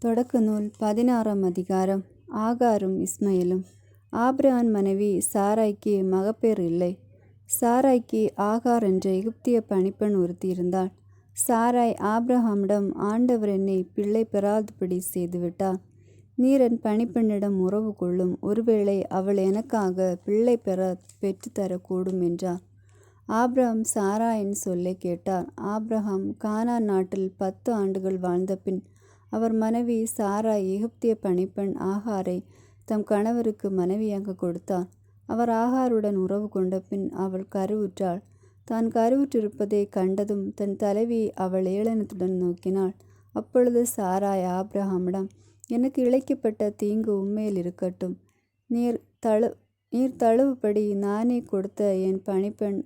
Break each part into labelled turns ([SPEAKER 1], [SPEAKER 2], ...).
[SPEAKER 1] தொடக்க நூல் 16ஆம் அதிகாரம். ஆகாரும் இஸ்மயேலும். ஆபிரகாம் மனைவி சாராய்க்கு மகப்பேறு இல்லை. சாராய்க்கு ஆகார் என்ற எகிப்திய பணிப்பெண் ஒருத்தி இருந்தாள். சாராய் ஆபிரகாமிடம், ஆண்டவர் என்னை பிள்ளை பெறாதபடி செய்துவிட்டார். நீர் என் பணிப்பெண்ணிடம் உறவு கொள்ளும், ஒருவேளை அவள் எனக்காக பிள்ளை பெற்றுத்தரக்கூடும் என்றார். ஆபிரகாம் சாராயின் சொல்லை கேட்டார். ஆபிரகாம் கானான் நாட்டில் 10 ஆண்டுகள் வாழ்ந்த பின் அவர் மனைவி சாராய் எகிப்திய பணிப்பெண் ஆகாரை தம் கணவருக்கு மனைவியாக கொடுத்தார். அவர் ஆகாருடன் உறவு கொண்ட பின் அவள் கருவுற்றாள். தான் கருவுற்றிருப்பதை கண்டதும் தன் தலைவி அவள் ஏளனத்துடன் நோக்கினாள். அப்பொழுது சாராய் ஆபிரகாமிடம், எனக்கு இழைக்கப்பட்ட தீங்கு உண்மையில் இருக்கட்டும். நீர் தழுவுபடி நானே கொடுத்த என் பணிப்பெண்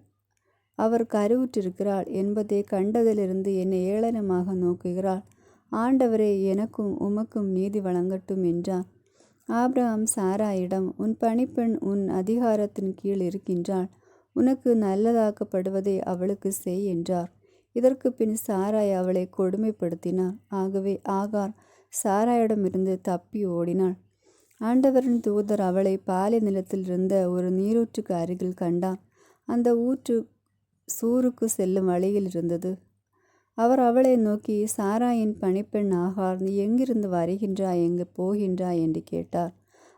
[SPEAKER 1] அவர் கருவுற்றிருக்கிறாள் என்பதை கண்டதிலிருந்து என்னை ஏளனமாக நோக்குகிறாள். ஆண்டவரே, எனக்கும் உமக்கும் நீதி வழங்கட்டும் என்றார். ஆபிரகாம் சாராயிடம், உன் பணிப்பெண் உன் அதிகாரத்தின் கீழ் இருக்கின்றாள். உனக்கு நல்லதாக்கப்படுவதை அவளுக்கு செய் என்றார். இதற்கு பின் சாராய் அவளை கொடுமைப்படுத்தினார். ஆகவே ஆகார் சாராயிடமிருந்து தப்பி ஓடினாள். ஆண்டவரின் தூதர் அவளை பாலை நிலத்தில் இருந்த ஒரு நீரூற்றுக்கு அருகில் கண்டார். அந்த ஊற்று சூருக்கு செல்லும் வழியில் இருந்தது. அவர் அவளை நோக்கி, சாராயின் பணிப்பெண் ஆகார், நீ எங்கிருந்து வருகின்றாய், எங்கு போகின்றாய் என்று கேட்டார்.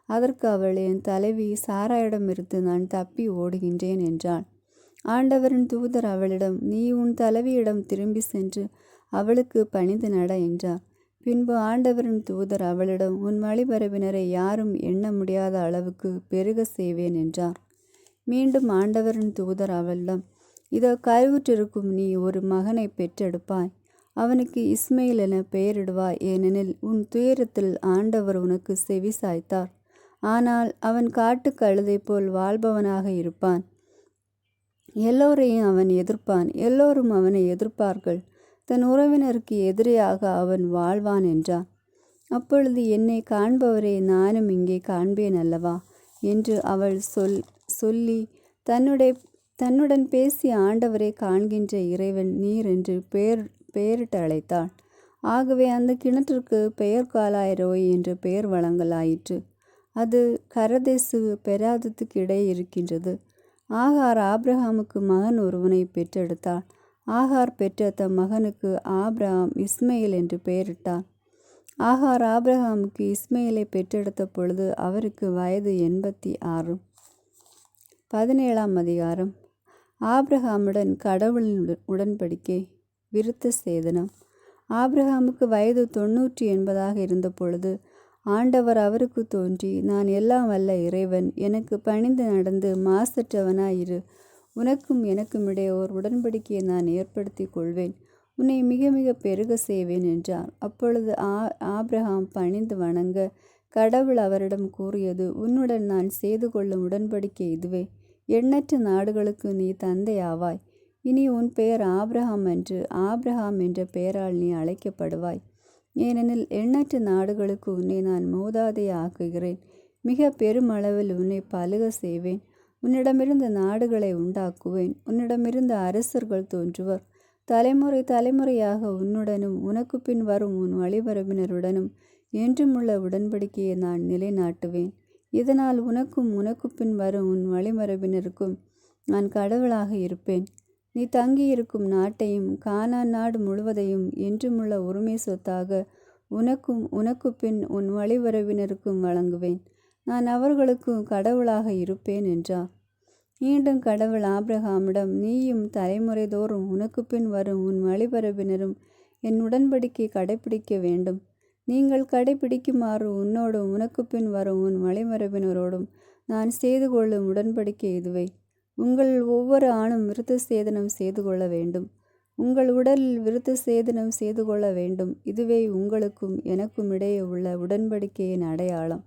[SPEAKER 1] அதற்கு அவள், என் தலைவி சாராயிடமிருந்து நான் தப்பி ஓடுகின்றேன் என்றாள். ஆண்டவரின் தூதர் அவளிடம், நீ உன் தலைவியிடம் திரும்பி சென்று அவளுக்கு பணிந்து நட என்றார். பின்பு ஆண்டவரின் தூதர் அவளிடம், உன் வழிபரவினரை யாரும் எண்ண முடியாத அளவுக்கு பெருக செய்வேன் என்றார். மீண்டும் ஆண்டவரின் தூதர் அவளிடம், இதோ கருவுற்றிருக்கும் நீ ஒரு மகனை பெற்றெடுப்பாய். அவனுக்கு இஸ்மயேல் என பெயரிடுவாய். ஏனெனில் உன் துயரத்தில் ஆண்டவர் உனக்கு செவி சாய்த்தார். ஆனால் அவன் காட்டு கழுதை போல் வாழ்பவனாக இருப்பான். எல்லோரையும் அவன் எதிர்ப்பான், எல்லோரும் அவனை எதிர்ப்பார்கள். தன் உறவினருக்கு எதிரியாக அவன் வாழ்வான் என்றார். அப்பொழுது, என்னை காண்பவரை நானும் இங்கே காண்பேன் அல்லவா என்று அவள் சொல்லி தன்னுடன் பேசி ஆண்டவரை காண்கின்ற இறைவன் நீர் என்று பெயரிட்டு அழைத்தாள். ஆகவே அந்த கிணற்றிற்கு பெயர்காலாய் ரோய் என்று பெயர் வழங்கலாயிற்று. அது கரதேசு பெராதத்துக்கு இடையே இருக்கின்றது. ஆகார் ஆபிரகாமுக்கு மகன் ஒருவனை பெற்றெடுத்தாள். ஆகார் பெற்ற தம் மகனுக்கு ஆபிரகாம் இஸ்மயேல் என்று பெயரிட்டார். ஆகார் ஆபிரகாமுக்கு இஸ்மயேலை பெற்றெடுத்த பொழுது அவருக்கு வயது 86. 17ஆம் அதிகாரம். ஆபிரகாமுடன் கடவுளின் உடன்படிக்கை. விருத்த சேதனம். ஆபிரகாமுக்கு வயது 90 இருந்த பொழுது ஆண்டவர் அவருக்கு தோன்றி, நான் எல்லாம் வல்ல இறைவன், எனக்கு பணிந்து நடந்து மாசற்றவனாயிரு. உனக்கும் எனக்கும் இடையே ஓர் உடன்படிக்கையை நான் ஏற்படுத்தி கொள்வேன். உன்னை மிக மிக பெருக செய்வேன் என்றார். அப்பொழுது ஆபிரகாம் பணிந்து வணங்க கடவுள் அவரிடம் கூறியது, உன்னுடன் நான் செய்து கொள்ளும் உடன்படிக்கை இதுவே. எண்ணற்ற நாடுகளுக்கு நீ தந்தையாவாய். இனி உன் பெயர் ஆபிரகாம் அன்று, ஆபிரகாம் என்ற பெயரால் நீ அழைக்கப்படுவாய். ஏனெனில் எண்ணற்ற நாடுகளுக்கு உன்னை நான் மூதாதை ஆக்குகிறேன். மிக பெருமளவில் உன்னை பலுக செய்வேன். உன்னிடமிருந்து நாடுகளை உண்டாக்குவேன். உன்னிடமிருந்து அரசர்கள் தோன்றுவர். தலைமுறை தலைமுறையாக உன்னுடனும் உனக்கு பின் வரும் உன் வழிபரப்பினருடனும் என்றுமுள்ள உடன்படிக்கையை நான் நிலைநாட்டுவேன். இதனால் உனக்கும் உனக்கு பின் வரும் உன் வழிமரபினருக்கும் நான் கடவுளாக இருப்பேன். நீ தங்கியிருக்கும் நாட்டையும் கானான் நாடு முழுவதையும் என்றுமுள்ள உரிமை சொத்தாக உனக்கும் உனக்கு பின் உன் வழிமரபினருக்கும் வழங்குவேன். நான் அவர்களுக்கு கடவுளாக இருப்பேன் என்றார். மீண்டும் கடவுள் ஆபிரகாமிடம், நீயும் தலைமுறை தோறும் உனக்கு பின் வரும் உன் வழிமரபினரும் என் உடன்படிக்கை கடைப்பிடிக்க வேண்டும். நீங்கள் கடைப்பிடிக்குமாறு உன்னோடும் உனக்கு பின் வரும் உன் வழிமரபினரோடும் நான் செய்து கொள்ளும் உடன்படிக்கை இதுவே. உங்கள் ஒவ்வொரு ஆணும் விருத்த சேதனம் செய்து கொள்ள வேண்டும். உங்கள் உடலில் விருத்த சேதனம் செய்து கொள்ள வேண்டும். இதுவே உங்களுக்கும் எனக்கும் இடையே உள்ள உடன்படிக்கையின் அடையாளம்.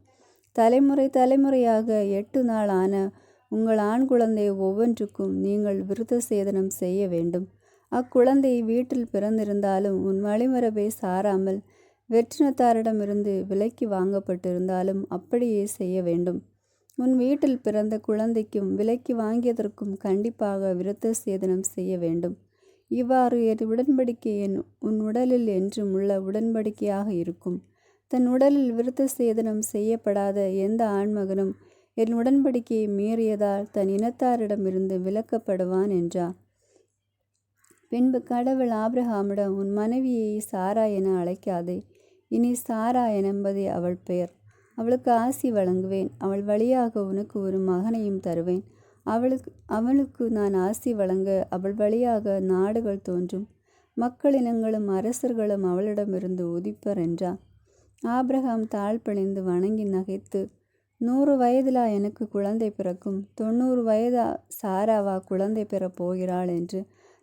[SPEAKER 1] தலைமுறை தலைமுறையாக 8 நாள் ஆன உங்கள் ஆண் குழந்தை ஒவ்வொன்றுக்கும் நீங்கள் விருத்த சேதனம் செய்ய வேண்டும். அக்குழந்தை வீட்டில் பிறந்திருந்தாலும் உன் வழிமரபை சாராமல் வெற்றினத்தாரிடமிருந்து விலைக்கு வாங்கப்பட்டிருந்தாலும் அப்படியே செய்ய வேண்டும். உன் வீட்டில் பிறந்த குழந்தைக்கும் விலைக்கு வாங்கியதற்கும் கண்டிப்பாக விருத்த சேதனம் செய்ய வேண்டும். இவ்வாறு என் உடன்படிக்கை உன் உடலில் என்றும் உள்ள உடன்படிக்கையாக இருக்கும். தன் உடலில் விருத்த சேதனம் செய்யப்படாத எந்த ஆண்மகனும் என் உடன்படிக்கையை மீறியதால் தன் இனத்தாரிடமிருந்து விலக்கப்படுவான் என்றார். பின்பு கடவுள் ஆபிரகாமிடம், உன் மனைவியை சாரா என அழைக்காதே, இனி சாரா என்பதே அவள் பெயர். அவளுக்கு ஆசி வழங்குவேன், அவள் வழியாக உனக்கு ஒரு மகனையும் தருவேன். அவளுக்கு நான் ஆசி வழங்க அவள் வழியாக நாடுகள் தோன்றும், மக்களினங்களும் அரசர்களும் அவளிடமிருந்து உதிப்பர் என்றார். ஆபிரகாம் தாழ்பணிந்து வணங்கி நகைத்து, 100 வயதிலா எனக்கு குழந்தை பிறக்கும், 90 வயதா சாராவா குழந்தை பெறப் போகிறாள் என்று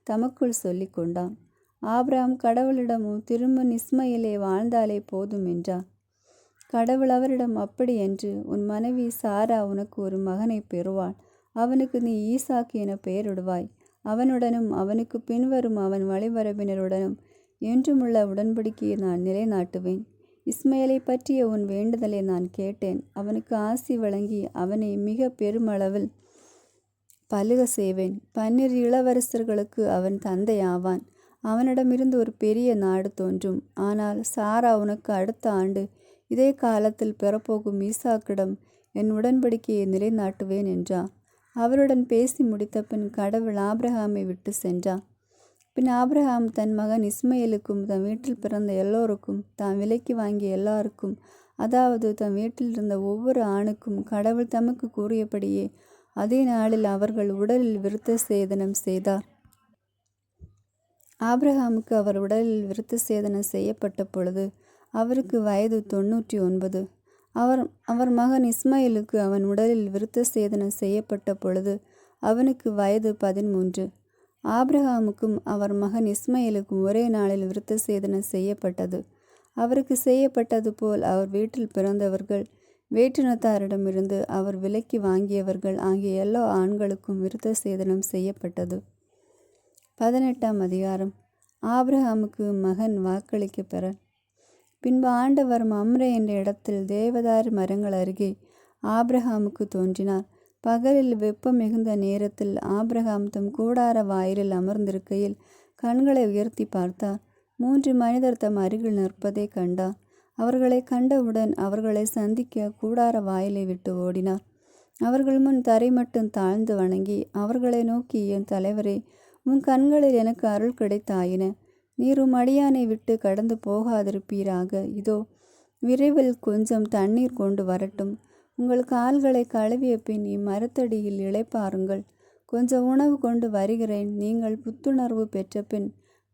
[SPEAKER 1] தமக்குள் சொல்லி கொண்டான். ஆபிரகாம் கடவுளிடமும், திரும்ப இஸ்மவேலே வாழ்ந்தாலே போதும் என்றார். கடவுள் அவரிடம், அப்படி என்று உன் மனைவி சாரா உனக்கு ஒரு மகனை பெறுவாள். அவனுக்கு நீ ஈசாக்கு என பெயரிடுவாய். அவனுடனும் அவனுக்கு பின்வரும் அவன் வழிமரபினருடனும் என்றுமுள்ள உடன்படிக்கையை நான் நிலைநாட்டுவேன். இஸ்மவேலை பற்றிய உன் வேண்டுதலை நான் கேட்டேன். அவனுக்கு ஆசி வழங்கி அவனை மிக பெருமளவில் பலுக செய்வேன். 12 இளவரசர்களுக்கு அவன் தந்தையாவான். அவனிடமிருந்து ஒரு பெரிய நாடு தோன்றும். ஆனால் சாரா உனக்கு அடுத்த ஆண்டு இதே காலத்தில் பெறப்போகும் ஈசாக்கிடம் என் உடன்படிக்கையை நிலைநாட்டுவேன் என்றார். அவருடன் பேசி முடித்த பின் கடவுள் ஆபிரகாமை விட்டு சென்றார். பின் ஆபிரகாம் தன் மகன் இஸ்மவேலுக்கும் தன் வீட்டில் பிறந்த எல்லோருக்கும், தாம் விலைக்கு வாங்கிய எல்லாருக்கும், அதாவது தம் வீட்டில் இருந்த ஒவ்வொரு ஆணுக்கும் கடவுள் தமக்கு கூறியபடியே அதே நாளில் அவர்கள் உடலில் விருத்த சேதனம் செய்தார். ஆபிரகாமுக்கு அவர் உடலில் விருத்த சேதனம் செய்யப்பட்ட பொழுது அவருக்கு வயது 99. அவர் மகன் இஸ்மவேலுக்கு அவன் உடலில் விருத்த சேதனம் செய்யப்பட்ட பொழுது அவனுக்கு வயது 13. ஆபிரகாமுக்கும் அவர் மகன் இஸ்மவேலுக்கும் ஒரே நாளில் விருத்த சேதனம் செய்யப்பட்டது. அவருக்கு செய்யப்பட்டது போல் அவர் வீட்டில் பிறந்தவர்கள், வேற்றினத்தாரிடமிருந்து அவர் விலைக்கு வாங்கியவர்கள் ஆகிய எல்லா ஆண்களுக்கும் விருத்த சேதனம் செய்யப்பட்டது. 18ஆம் அதிகாரம். ஆபிரகாமுக்கு மகன் வாக்களிக்க பெற. பின்பு ஆண்டவர் மம்ரே என்ற இடத்தில் தேவதாரு மரங்கள் அருகே ஆபிரகாமுக்கு தோன்றினார். பகலில் வெப்பம் மிகுந்த நேரத்தில் ஆபிரகாம் தம் கூடார வாயிலில் அமர்ந்திருக்கையில் கண்களை உயர்த்தி பார்த்தார். 3 மனிதர் தம் அருகில் நிற்பதை கண்டார். அவர்களை கண்டவுடன் அவர்களை சந்திக்க கூடார வாயிலை விட்டு ஓடினார். அவர்கள் முன் தரை மட்டும் தாழ்ந்து வணங்கி அவர்களை நோக்கி, என் தலைவரே, உன் கண்களில் எனக்கு அருள் கிடைத்தாயின. நீர் உம் அடியானை விட்டு கடந்து போகாதிருப்பீராக. இதோ விரைவில் கொஞ்சம் தண்ணீர் கொண்டு வரட்டும். உங்கள் கால்களை கழுவிய பின் இம்மரத்தடியில் இளைப்பாருங்கள். கொஞ்சம் உணவு கொண்டு வருகிறேன். நீங்கள் புத்துணர்வு பெற்ற பின்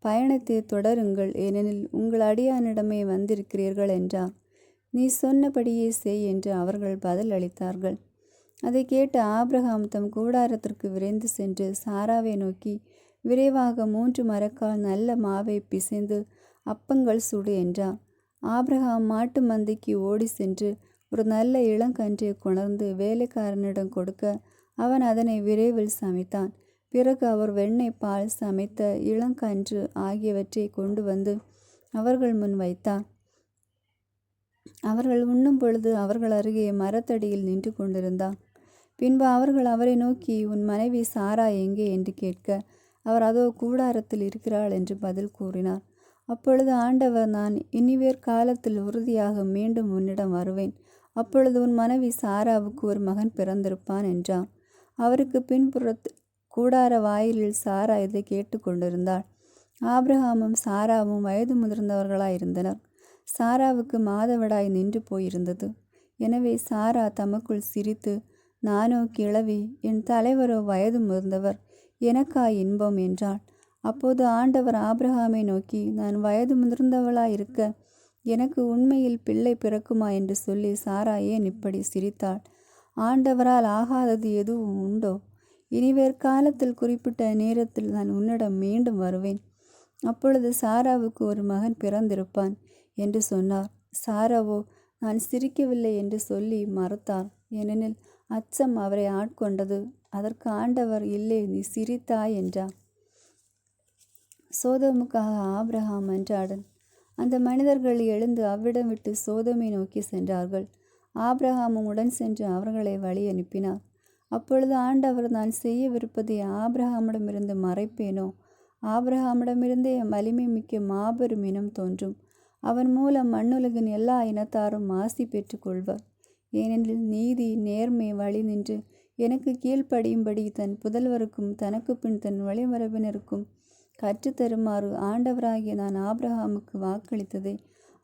[SPEAKER 1] பயணத்தை தொடருங்கள், ஏனெனில் உங்கள் அடியானிடமே வந்திருக்கிறீர்கள் என்றார். நீ சொன்னபடியே செய் என்று அவர்கள் பதில் அளித்தார்கள். அதை கேட்டு ஆபிரகாம் தம் கூடாரத்திற்கு விரைந்து சென்று சாராவை நோக்கி, விரைவாக 3 மரக்கால் நல்ல மாவை பிசைந்து அப்பங்கள் சுடு என்றார். ஆபிரகாம் மாட்டு மந்தைக்கு ஓடி சென்று ஒரு நல்ல இளங்கன்றை கொணர்ந்து வேலைக்காரனிடம் கொடுக்க அவன் அதனை விரைவில் சமைத்தான். பிறகு அவர் வெண்ணெய், பால், சமைத்த இளங்கன்று ஆகியவற்றை கொண்டு வந்து அவர்கள் முன் வைத்தார். அவர்கள் உண்ணும் பொழுது அவர்கள் அருகே மரத்தடியில் நின்று கொண்டிருந்தார். பின்பு அவர்கள் அவரை நோக்கி, உன் மனைவி சாரா எங்கே என்று கேட்க, அவர் அதோ கூடாரத்தில் இருக்கிறாள் என்று பதில் கூறினார். அப்பொழுது ஆண்டவர், நான் இனிவேற் காலத்தில் உறுதியாக மீண்டும் உன்னிடம் வருவேன். அப்பொழுது உன் மனைவி சாராவுக்கு ஒரு மகன் பிறந்திருப்பான் என்றார். அவருக்கு பின்புறத்தில் கூடார வாயிலில் சாரா இதை கேட்டு கொண்டிருந்தாள். ஆபிரகாமும் சாராவும் வயது முதிர்ந்தவர்களாயிருந்தனர். சாராவுக்கு மாதவிடாய் நின்று போயிருந்தது. எனவே சாரா தமக்குள் சிரித்து, நானோ கிழவி, என் தலைவரோ வயது முதிர்ந்தவர், எனக்காய் இன்பம் என்றாள். அப்போது ஆண்டவர் ஆபிரகாமை நோக்கி, நான் வயது முதிர்ந்தவளாயிருக்க எனக்கு உண்மையில் பிள்ளை பிறக்குமா என்று சொல்லி சாரா ஏன் இப்படி சிரித்தாள்? ஆண்டவரால் ஆகாதது எதுவும் உண்டோ? இனிவேற் காலத்தில் குறிப்பிட்ட நேரத்தில் நான் உன்னிடம் மீண்டும் வருவேன். அப்பொழுது சாராவுக்கு ஒரு மகன் பிறந்திருப்பான் என்று சொன்னார். சாராவோ, நான் சிரிக்கவில்லை என்று சொல்லி மறுத்தார். ஏனெனில் அச்சம் அவரை ஆட்கொண்டது. அதற்கு ஆண்டவர், இல்லை, நீ சிரித்தாய் என்றார். சோதோமுக்காக ஆபிரகாம் மன்றாடல். அந்த மனிதர்கள் எழுந்து அவ்விடம் விட்டு சோதோமை நோக்கி சென்றார்கள். ஆபிரகாமும் உடன் சென்று அவர்களை வழி அனுப்பினார். அப்பொழுது ஆண்டவர், நான் செய்யவிருப்பதை ஆபிரகாமிடமிருந்து மறைப்பேனோ? ஆபிரகாமிடமிருந்தே வலிமை மிக்க மாபெரும் இனம் தோன்றும். அவன் மூலம் மண்ணுலகின் எல்லா இனத்தாரும் ஆசி பெற்று கொள்வர். ஏனெனில் நீதி நேர்மை வழி நின்று எனக்கு கீழ்ப்படியும்படி தன் புதல்வருக்கும் தனக்கு பின் தன் வழிமரபினருக்கும் கற்றுத்தருமாறு ஆண்டவராகிய நான் ஆபிரகாமுக்கு வாக்களித்ததை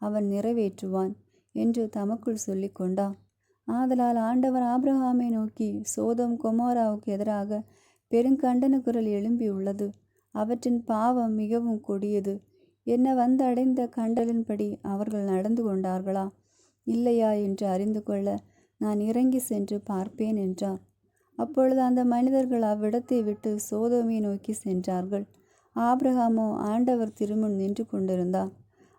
[SPEAKER 1] அவன் நிறைவேற்றுவான் என்று தமக்குள் சொல்லி கொண்டான். ஆதலால் ஆண்டவர் ஆபிரகாமை நோக்கி, சோதோம் கொமோராவுக்கு எதிராக பெருங்கண்டன குரல் எழும்பியுள்ளது. அவற்றின் பாவம் மிகவும் கொடியது. என்ன வந்தடைந்த கண்டலின்படி அவர்கள் நடந்து கொண்டார்களா இல்லையா என்று அறிந்து கொள்ள நான் இறங்கி சென்று பார்ப்பேன் என்றார். அப்பொழுது அந்த மனிதர்கள் அவ்விடத்தை விட்டு சோதோமை நோக்கி சென்றார்கள். ஆபிரகாமோ ஆண்டவர் திருமுன் நின்று கொண்டிருந்தார்.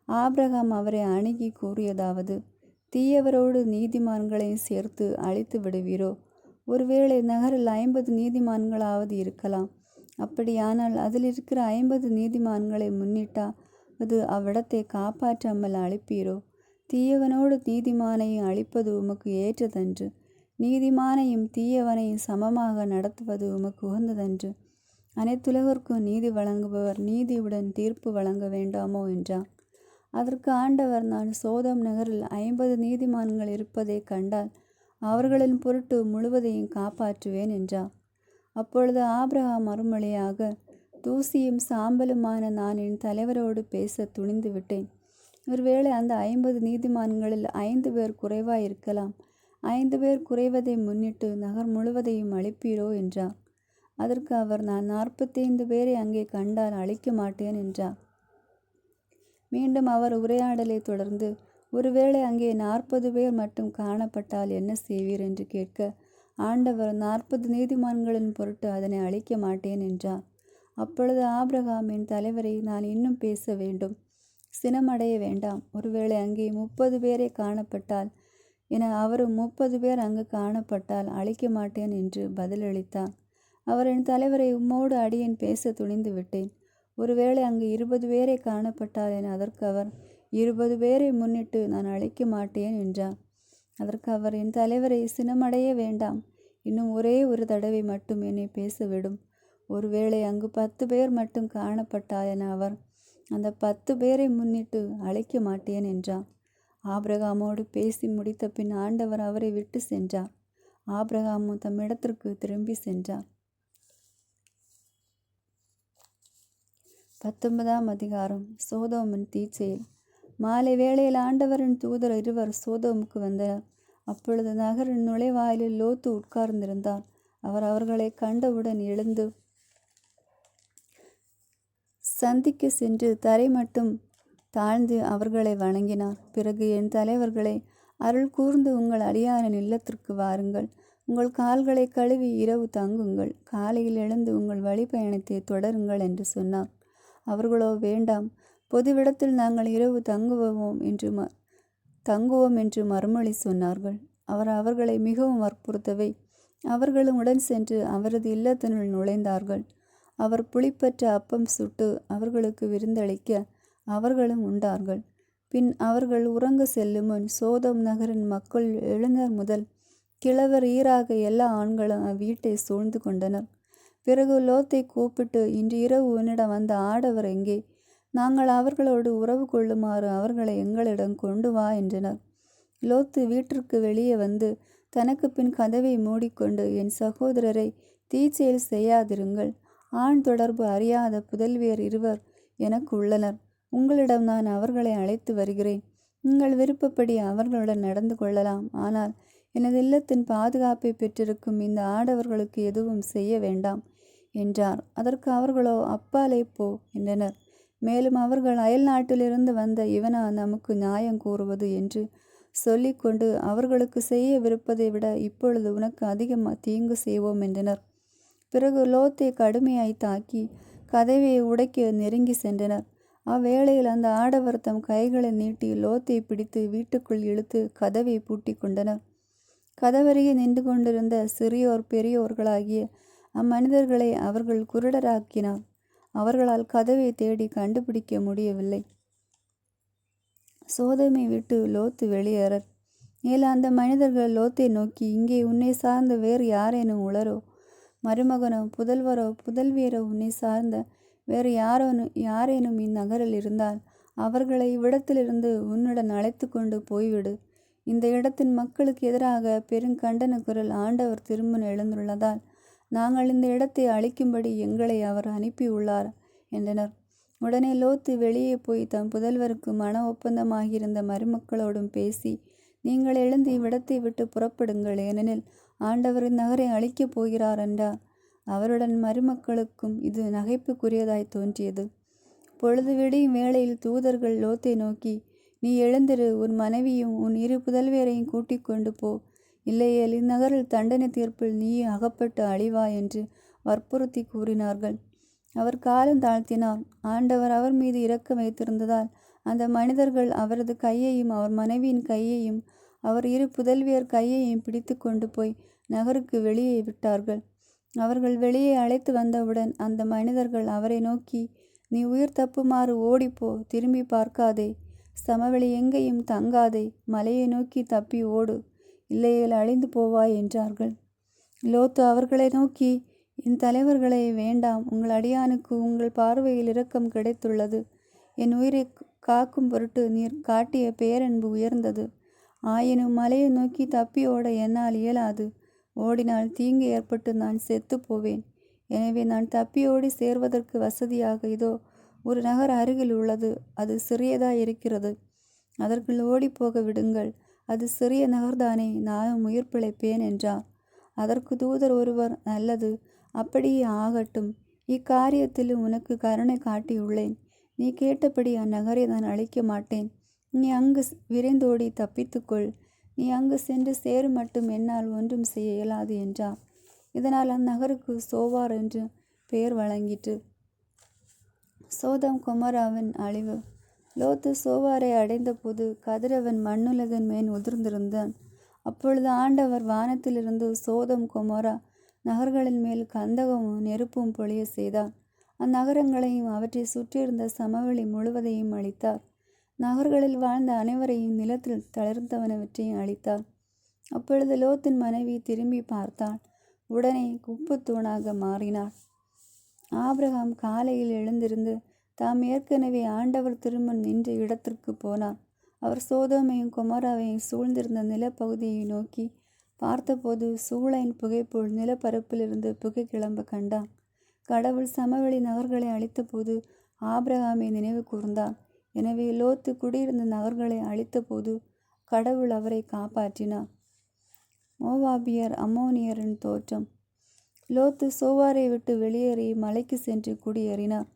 [SPEAKER 1] ஆபிரகாம் அவரை அணுகி கூறியதாவது, தீயவரோடு நீதிமான்களையும் சேர்த்து அழித்து விடுவீரோ? ஒருவேளை நகரில் 50 நீதிமான்களாவது இருக்கலாம். அப்படியானால் அதில் இருக்கிற 50 நீதிமான்களை முன்னிட்டாவது அவ்விடத்தை காப்பாற்றாமல் அழிப்பீரோ? தீயவனோடு நீதிமானையும் அழிப்பது உமக்கு ஏற்றதன்று. நீதிமானையும் தீயவனையும் சமமாக நடத்துவது உமக்கு உகந்ததன்று. அனைத்துலகிற்கும் நீதி வழங்குபவர் நீதியுடன் தீர்ப்பு வழங்க வேண்டாமோ என்றார். அதற்கு ஆண்டவர், நான் சோதோம் நகரில் 50 நீதிமான்கள் இருப்பதை கண்டால் அவர்களின் பொருட்டு முழுவதையும் காப்பாற்றுவேன் என்றார். அப்பொழுது ஆபிரகாம் மறுமொழியாக, தூசியும் சாம்பலுமான நான் என் தலைவரோடு பேச துணிந்து விட்டேன். ஒருவேளை அந்த 50 நீதிமான்களில் 5 பேர் குறைவாயிருக்கலாம். 5 பேர் குறைவதை முன்னிட்டு நகர் முழுவதையும் அழிப்பீரோ என்றார். அதற்கு அவர், நான் 45 பேரை அங்கே கண்டால் அழிக்க மாட்டேன் என்றார். மீண்டும் அவர் உரையாடலை தொடர்ந்து, ஒருவேளை அங்கே 40 பேர் மட்டும் காணப்பட்டால் என்ன செய்வீர் என்று கேட்க, ஆண்டவர், 40 நீதிமான்களின் பொருட்டு அதனை அழிக்க மாட்டேன் என்றார். அப்பொழுது ஆபிரகாம், என் தலைவரை, நான் இன்னும் பேச வேண்டும், சினமடைய வேண்டாம். ஒருவேளை அங்கே 30 பேரை காணப்பட்டால் என அவரும் 30 பேர் அங்கு காணப்பட்டால் அழிக்க மாட்டேன் என்று பதிலளித்தார். அவர், என் தலைவரை, உம்மோடு அடியேன் பேச துணிந்து விட்டேன். ஒருவேளை அங்கு 20 பேரை காணப்பட்டால் என அதற்கு அவர், 20 பேரை முன்னிட்டு நான் அழிக்க மாட்டேன் என்றார். அதற்கு அவர், என் தலைவரை, சினமடைய வேண்டாம், இன்னும் ஒரே ஒரு தடவை மட்டும் என்னை பேசவிடும். ஒருவேளை அங்கு 10 பேர் மட்டும் காணப்பட்டால் என அவர், அந்த 10 பேரை முன்னிட்டு அழிக்க மாட்டேன் என்றார். ஆபிரகாமோடு பேசி முடித்த பின் ஆண்டவர் அவரை விட்டு சென்றார். ஆபிரகாமும் தம் இடத்திற்கு திரும்பி சென்றார். 19ஆம் அதிகாரம். சோதோமின் தீச்செயல். மாலை வேளையில் ஆண்டவரின் தூதர் 2 சோதோமுக்கு வந்தனர். அப்பொழுது நகரின் நுழைவாயிலில் லோத்து உட்கார்ந்திருந்தார். அவர் அவர்களை கண்டவுடன் எழுந்து சந்திக்க சென்று தரை மட்டும் தாழ்ந்து அவர்களை வணங்கினார். பிறகு, என் தலைவர்களை, அருள் கூர்ந்து உங்கள் அடியாரின் இல்லத்திற்கு வாருங்கள். உங்கள் கால்களை கழுவி இரவு தங்குங்கள். காலையில் எழுந்து உங்கள் வழிபயணத்தை தொடருங்கள் என்று சொன்னார். அவர்களோ, வேண்டாம், பொதுவிடத்தில் நாங்கள் இரவு தங்குவோம் என்று மறுமொழி சொன்னார்கள். அவர் அவர்களை மிகவும் வற்புறுத்தவே அவர்களும் உடன் சென்று அவரது இல்லத்தினுள் நுழைந்தார்கள். அவர் புளிப்பற்ற அப்பம் சுட்டு அவர்களுக்கு விருந்தளிக்க அவர்களும் உண்டார்கள். பின் அவர்கள் உறங்க செல்லும் முன் சோதோம் நகரின் மக்கள் எழுந்தர் முதல் கிழவர் ஈராக எல்லா ஆண்களும் அவ்வீட்டை சூழ்ந்து கொண்டனர். பிறகு லோத்தை கூப்பிட்டு, இன்று இரவு உன்னிடம் வந்த ஆடவர் எங்கே? நாங்கள் அவர்களோடு உறவு கொள்ளுமாறு அவர்களை எங்களிடம் கொண்டு வா என்றனர். லோத்து வீட்டிற்கு வெளியே வந்து தனக்கு பின் கதவை மூடிக்கொண்டு, என் சகோதரரை, தீச்செயல் செய்யாதிருங்கள். ஆண் தொடர்பு அறியாத புதல்வியர் 2 எனக்கு உள்ளனர். உங்களிடம் நான் அவர்களை அழைத்து வருகிறேன். உங்கள் விருப்பப்படி அவர்களுடன் நடந்து கொள்ளலாம். ஆனால் எனது இல்லத்தின் பாதுகாப்பை பெற்றிருக்கும் இந்த ஆடவர்களுக்கு எதுவும் செய்ய வேண்டாம் என்றார். அதற்கு அவர்களோ, அப்பாலே போ என்றனர். மேலும் அவர்கள், அயல் நாட்டிலிருந்து வந்த இவனா நமக்கு நியாயம் கூறுவது என்று சொல்லிக்கொண்டு, அவர்களுக்கு செய்யவிருப்பதை விட இப்பொழுது உனக்கு அதிக தீங்கு செய்வோம் என்றனர். பிறகு லோத்தை கடுமையாய் தாக்கி கதவை உடைக்க நெருங்கி சென்றனர். அவ்வேளையில் அந்த ஆடவர் தம் கைகளை நீட்டி லோத்தை பிடித்து வீட்டுக்குள் இழுத்து கதவை பூட்டி கொண்டனர். கதவருகே நின்று கொண்டிருந்த சிறியோர் பெரியோர்களாகிய அம்மனிதர்களை அவர்கள் குருடராக்கினார். அவர்களால் கதவை தேடி கண்டுபிடிக்க முடியவில்லை. சோதோமை விட்டு லோத்து வெளியேறர். மேலும் அந்த மனிதர்கள் லோத்தை நோக்கி, இங்கே உன்னை சார்ந்த வேறு யாரேனும் உளரோ? மருமகனோ புதல்வரோ புதல்வியரோ உன்னை சார்ந்த வேறு யாரேனும் இந்நகரில் இருந்தால் அவர்களை இவ்விடத்திலிருந்து உன்னுடன் அழைத்து கொண்டு போய்விடு. இந்த இடத்தின் மக்களுக்கு எதிராக பெருங்கண்டன குரல் ஆண்டவர் திரும்ப எழுந்துள்ளதால் நாங்கள் இந்த இடத்தை அழிக்கும்படி எங்களை அவர் அனுப்பியுள்ளார் என்றனர். உடனே லோத்து வெளியே போய் தம் புதல்வருக்கு மன ஒப்பந்தமாகியிருந்த மருமக்களோடும் பேசி, நீங்கள் எழுந்து இவ்விடத்தை விட்டு புறப்படுங்கள், ஏனெனில் ஆண்டவர் இந்நகரை அழிக்கப் போகிறார் என்றார். அவருடன் மருமக்களுக்கும் இது நகைப்புக்குரியதாய் தோன்றியது. பொழுது விடியும் வேளையில் தூதர்கள் லோத்தை நோக்கி, நீ எழுந்திரு, உன் மனைவியும் உன் 2 புதல்வியரையும் கூட்டிக் கொண்டு போ, இல்லையேல் இந்நகரில் தண்டனை தீர்ப்பில் நீ அகப்பட்டு அழிவாய் என்று வற்புறுத்தி கூறினார்கள். அவர் காலம் தாழ்த்தினார். ஆண்டவர் அவர் மீது இரக்கம் வைத்திருந்ததால் அந்த மனிதர்கள் அவரது கையையும் அவர் மனைவியின் கையையும் அவர் 2 புதல்வியர் கையையும் பிடித்து கொண்டு போய் நகருக்கு வெளியே விட்டார்கள். அவர்கள் வெளியே அழைத்து வந்தவுடன் அந்த மனிதர்கள் அவரை நோக்கி, நீ உயிர் தப்புமாறு ஓடிப்போ, திரும்பி பார்க்காதே, சமவெளி எங்கேயும் தங்காதே, மலையை நோக்கி தப்பி ஓடு, இல்லையேல் அழிந்து போவாய் என்றார்கள். லோத்து அவர்களை நோக்கி, என் தலைவர்களே, வேண்டாம், உங்கள் அடியானுக்கு உங்கள் பார்வையில் இரக்கம் கிடைத்துள்ளது. என் உயிரை காக்கும் பொருட்டு நீர் காட்டிய பேரன்பு உயர்ந்தது. ஆயினும் மலையை நோக்கி தப்பி ஓட என்னால் இயலாது. ஓடினால் தீங்கு ஏற்பட்டு நான் செத்து போவேன். எனவே நான் தப்பியோடி சேர்வதற்கு வசதியாக இதோ ஒரு நகர் அருகில் உள்ளது. அது சிறியதாய் இருக்கிறது. அதற்குள் ஓடிப்போக விடுங்கள். அது சிறிய நகர்தானே, நானும் உயிர் பிழைப்பேன் என்றார். அதற்கு தூதர் ஒருவர், நல்லது, அப்படியே ஆகட்டும். இக்காரியத்திலும் உனக்கு கருணை காட்டியுள்ளேன். நீ கேட்டபடி அந்நகரை நான் அழிக்க மாட்டேன். நீ அங்கு விரைந்தோடி தப்பித்துக்கொள். நீ அங்கு சென்று சேரும் மட்டும் என்னால் ஒன்றும் செய்ய இயலாது என்றார். இதனால் அந்நகருக்கு சோவார் என்று பெயர் வழங்கிற்று. சோதம் கொமோராவின் அழிவு. லோத்து சோவாரை அடைந்தபோது கதிரவன் மண்ணுலகின் மேல் உதிர்ந்திருந்தான். அப்பொழுது ஆண்டவர் வானத்திலிருந்து சோதம் கொமோரா நகர்களின் மேல் கந்தகமும் நெருப்பும் பொழிய செய்தார். அந்நகரங்களையும் அவற்றை சுற்றியிருந்த சமவெளி முழுவதையும் அழித்தார். நகர்களில் வாழ்ந்த அனைவரையும் நிலத்தில் தளர்ந்தவனவற்றையும் அழித்தார். அப்பொழுது லோத்தின் மனைவி திரும்பி பார்த்தாள். உடனே உப்பு தூணாக மாறினார். ஆபிரகாம் காலையில் எழுந்திருந்து தாம் ஏற்கனவே ஆண்டவர் திருமுன் நின்ற இடத்திற்கு போனார். அவர் சோதோமையும் கொமோராவையும் சூழ்ந்திருந்த நிலப்பகுதியை நோக்கி பார்த்தபோது சூளையின் புகைப்போல் நிலப்பரப்பிலிருந்து புகை கிளம்ப கண்டார். கடவுள் சமவெளி நகர்களை அழித்தபோது ஆபிரகாமை நினைவு கூர்ந்தார். எனவே லோத்து குடியிருந்த நகர்களை அழித்தபோது கடவுள் அவரை காப்பாற்றினார். மோவாபியர் அம்மோனியரின் தோற்றம். லோத்து சோவாரை விட்டு வெளியேறி மலைக்கு சென்று குடியேறினார்.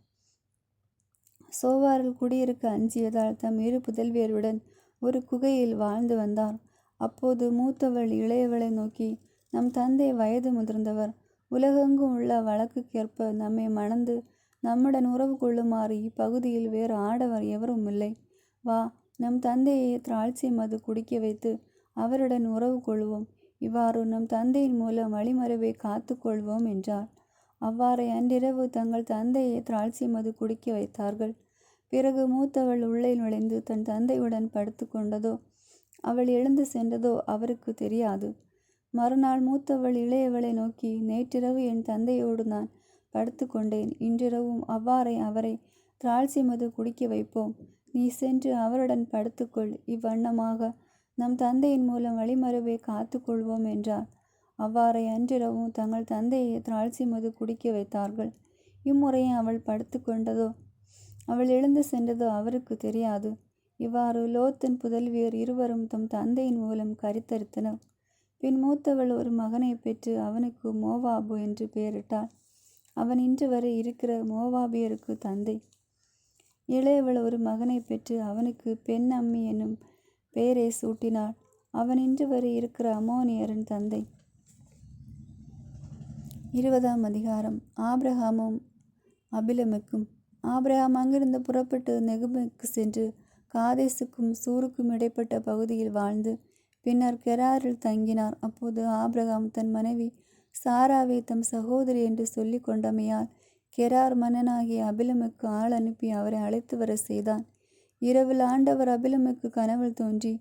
[SPEAKER 1] சோவாரில் குடியிருக்க அஞ்சியதால் தம் 2 புதல்வியருடன் ஒரு குகையில் வாழ்ந்து வந்தார். அப்போது மூத்தவள் இளையவளை நோக்கி, நம் தந்தை வயது முதிர்ந்தவர். உலகெங்கும் உள்ள வழக்குக்கேற்ப நம்மை மணந்து நம்முடன் உறவு கொள்ளுமாறு இப்பகுதியில் வேறு ஆடவர் எவரும் இல்லை. வா, நம் தந்தையை திராட்சை மது குடிக்க வைத்து அவருடன் உறவு கொள்வோம். இவ்வாறு நம் தந்தையின் மூலம் வழிமரபை காத்து கொள்வோம் என்றார். அவ்வாறே அன்றிரவு தங்கள் தந்தையை திராட்சை மது குடிக்க வைத்தார்கள். பிறகு மூத்தவள் உள்ளே நுழைந்து தன் தந்தையுடன் படுத்து கொண்டதோ அவள் எழுந்து சென்றதோ அவருக்கு தெரியாது. மறுநாள் மூத்தவள் இளையவளை நோக்கி, நேற்றிரவு என் தந்தையோடு நான் படுத்து கொண்டேன். இன்றிரவும் அவ்வாறே அவரை திராட்சை மது குடிக்க வைப்போம். நீ சென்று அவருடன் படுத்துக்கொள். இவ்வண்ணமாக நம் தந்தையின் மூலம் வழிமரபை காத்து கொள்வோம் என்றார். அவ்வாறே அன்றிரவும் தங்கள் தந்தையை திராட்சை மது குடிக்க வைத்தார்கள். இம்முறையும் அவள் படுத்து கொண்டதோ அவள் எழுந்து சென்றதோ அவருக்கு தெரியாது. இவ்வாறு லோத்தின் புதல்வியர் இருவரும் தம் தந்தையின் மூலம் கருத்தரித்தனர். பின் மூத்தவள் ஒரு மகனை பெற்று அவனுக்கு மோவாபு என்று பெயரிட்டாள். அவன் இன்று வரை இருக்கிற மோவாபியருக்கு தந்தை. இளையவள் ஒரு மகனை பெற்று அவனுக்கு பெண் அம்மி என்னும் பெயரை சூட்டினாள். அவன் இன்று வரை இருக்கிற அம்மோனியரின் தந்தை. 20ஆம் அதிகாரம். ஆபிரகாமும் அபிலமெக்கும். ஆபிரகாம் அங்கிருந்து புறப்பட்டு நெகுபுக்கு சென்று காதேசுக்கும் சூருக்கும் இடைப்பட்ட பகுதியில் வாழ்ந்து பின்னர் கெராரில் தங்கினார். அப்போது ஆபிரகாம் தன் மனைவி சாராவை தம் சகோதரி என்று சொல்லி கொண்டமையால் கெரார் மன்னனாகிய அபிலமெக்கு ஆள் அனுப்பி அவரை அழைத்து வர செய்தான். இரவில் ஆண்டவர் அபிலமெக்கு கனவில் தோன்றி,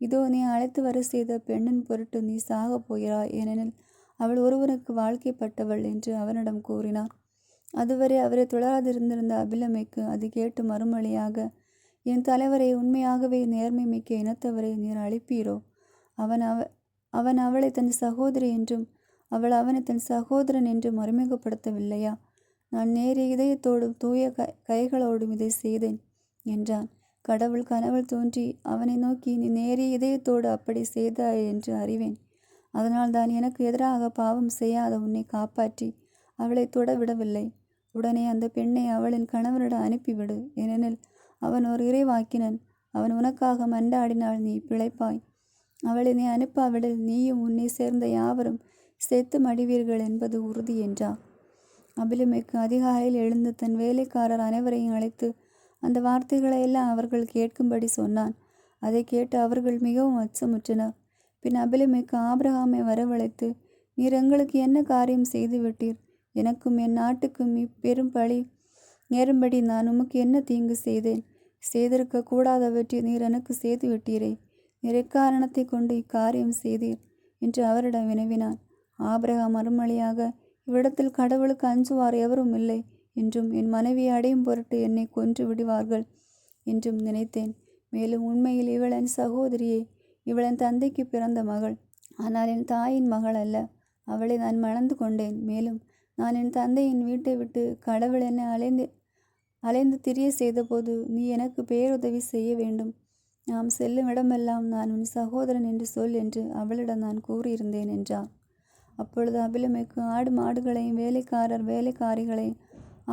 [SPEAKER 1] இதோ நீ அழைத்து வர செய்த பெண்ணின் பொருட்டு நீ சாகப் போகிறாய், ஏனெனில் அவள் ஒருவனுக்கு வாழ்க்கைப்பட்டவள் என்று அவனிடம் கூறினார். அதுவரை அவரை தொடராதிருந்திருந்த அபிலமெக்கு அது கேட்டு மறுமொழியாக, என் தலைவரை, உண்மையாகவே நேர்மை மிக்க இனத்தவரை நீர் அழைப்பீரோ? அவன் அவளை தன் சகோதரி என்றும் அவள் அவனை தன் சகோதரன் என்றும் அறிமுகப்படுத்தவில்லையா? நான் நேரிய இதயத்தோடும் தூய கைகளோடும் இதை செய்தேன் என்றான். கடவுள் கனவில் தோன்றி அவனை நோக்கி, நீ நேரிய இதயத்தோடு அப்படி செய்தாய் என்று அறிவேன். அதனால் தான் எனக்கு எதிராக பாவம் செய்யாத உன்னை காப்பாற்றி அவளை தொட விடவில்லை. உடனே அந்த பெண்ணை அவளின் கணவனிடம் அனுப்பிவிடு. ஏனெனில் அவன் ஒரு இறைவாக்கினன். அவன் உனக்காக மன்றாடினால் நீ பிழைப்பாய். அவளை நீ அனுப்பாவிடில் நீயும் உன்னை சேர்ந்த யாவரும் செத்து மடிவீர்கள் என்பது உறுதி என்றார். அபிலமெக்கு அதிகாலையில் எழுந்து தன் வேலைக்காரர் அனைவரையும் அழைத்து அந்த வார்த்தைகளை எல்லாம் அவர்கள் கேட்கும்படி சொன்னான். அதை கேட்டு அவர்கள் மிகவும் அச்சமுற்றனர். பின் அபிலமெக்கு ஆபிரகாமை வரவழைத்து, நீர் எங்களுக்கு என்ன காரியம் செய்து விட்டீர்? எனக்கும் என் நாட்டுக்கும் இப்பெரும் பழி நேரும்படி நான் உமக்கு என்ன தீங்கு செய்தேன்? செய்திருக்க கூடாதவற்றை நீர் எனக்கு செய்து விட்டீரே. நீர் எக்காரணத்தை கொண்டு இக்காரியம் செய்தீர் என்று அவரிடம் வினவினான். ஆபிரகாம் மறுமொழியாக, இவ்விடத்தில் கடவுளுக்கு அஞ்சுவார் எவரும் இல்லை என்றும் என் மனைவியை அடையும் பொருட்டு என்னை கொன்று விடுவார்கள் என்றும் நினைத்தேன். மேலும் உண்மையில் இவள் என் சகோதரியே, இவள் என் தந்தைக்கு பிறந்த மகள், ஆனால் என் தாயின் மகள் அல்ல. அவளை நான் மணந்து கொண்டேன். மேலும் நான் என் தந்தையின் வீட்டை விட்டு கடவுள் என்னை அலைந்து திரிய செய்தபோது நீ எனக்கு பேருதவி செய்ய வேண்டும். நாம் செல்லும் இடமெல்லாம் நான் உன் சகோதரன் என்று சொல் என்று அவளிடம் நான் கூறியிருந்தேன் என்றார். அப்பொழுது அபிலமெக்கு ஆடு மாடுகளையும் வேலைக்காரிகளையும்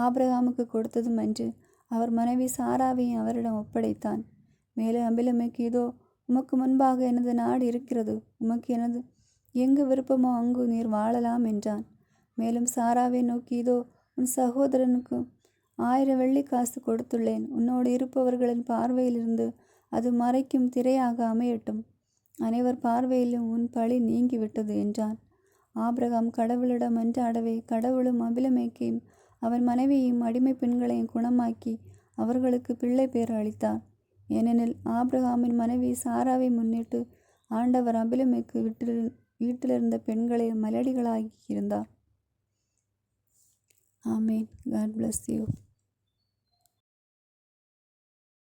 [SPEAKER 1] ஆபிரகாமுக்கு கொடுத்ததும் அன்று அவர் மனைவி சாராவையும் அவரிடம் ஒப்படைத்தான். மேலும் அபிலமெக்கு, இதோ உமக்கு முன்பாக எனது நாடு இருக்கிறது. உமக்கு எனது எங்கு விருப்பமோ அங்கு நீர் வாழலாம் என்றான். மேலும் சாராவை நோக்கி, இதோ உன் சகோதரனுக்கு 1000 வெள்ளிக்காசு கொடுத்துள்ளேன். உன்னோடு இருப்பவர்களின் பார்வையிலிருந்து அது மறைக்கும் திரையாக அமையட்டும். அனைவர் பார்வையிலும் உன் பழி நீங்கிவிட்டது என்றான். ஆபிரகாம் கடவுளிடம் மன்றாடவே கடவுளும் அபிலமெக்கையும் அவன் மனைவியையும் அடிமை பெண்களையும் குணமாக்கி அவர்களுக்கு பிள்ளை பேர் அளித்தார். ஏனெனில் ஆபிரகாமின் மனைவி சாராவை முன்னிட்டு ஆண்டவர் அபிலமெக்கு வீட்டிலிருந்த பெண்களை மலடிகளாகி இருந்தார். ஆமேன். God bless you.